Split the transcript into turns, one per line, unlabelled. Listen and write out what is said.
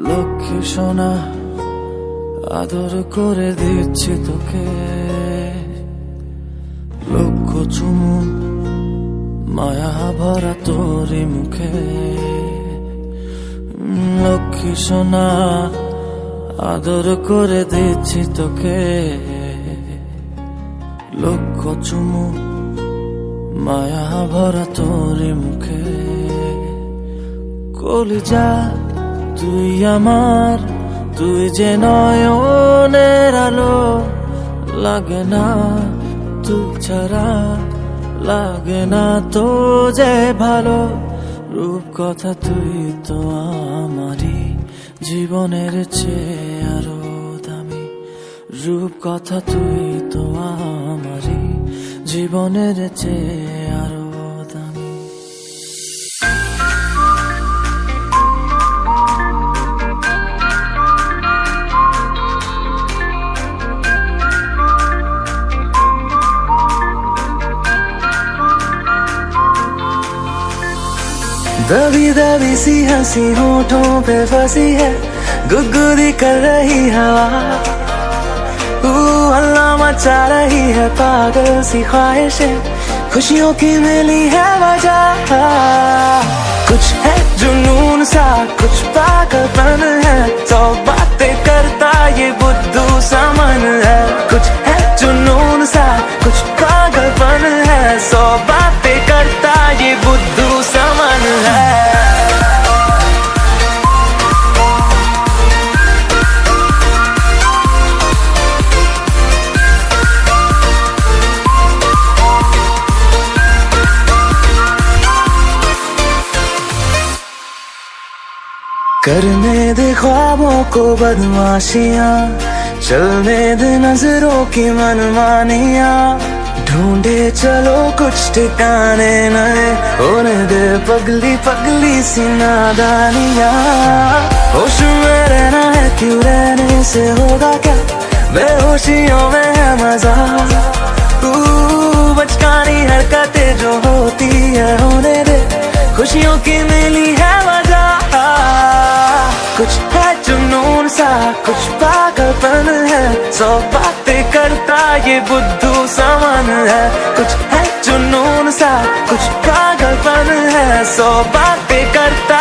লক্ষ্মী সোনা আদর করে দিচ্ছি তোকে, লক্ষ চুমু মায়া ভরা তোরি মুখে। লক্ষ্মী সোনা আদর করে দিচ্ছি তোকে, লক্ষ চুমু মায়া ভরা তোরি মুখে। কলিজা তুই আমার, তুই যে নয়নের আলো, লাগে না তুই ছাড়া, লাগে না তো যে ভালো। রূপ কথা তুই তো আমারই জীবনের চেয়ে আরো দামি, রূপ কথা তুই তো আমারই জীবনের চেয়ে আরো দামি।
दबी दबी सी हंसी होठों पे फंसी है, गुदगुदी कर रही हवा। हल्ला मचा रही है पागल सी ख्वाहिशें, खुशियों की मिली है वजह। कुछ है जुनून सा, कुछ पागलपन है, सौ बातें करता ये बुद्धू सा मन है। कुछ है जुनून सा, कुछ पागलपन है, सौ बातें करता ये बुद्धू सा मन है। करने दे ख्वाबों को बदमाशियां, चलने दे नजरों की मनमानियां, ढूंढे चलो कुछ ठिकाने नए, होने दे पगली पगली सी नादानियां। होश में रहना है क्यों, रहने से होगा क्या, बेहोशियों में है मजा। बचकानी हरकतें जो होती है होने दे, खुशियों की मिली है वजह। कुछ है जुनून सा, कुछ पागलपन है, सौ बातें करता ये बुद्धू सा मन है। कुछ है जुनून सा, कुछ पागलपन है, सौ बातें करता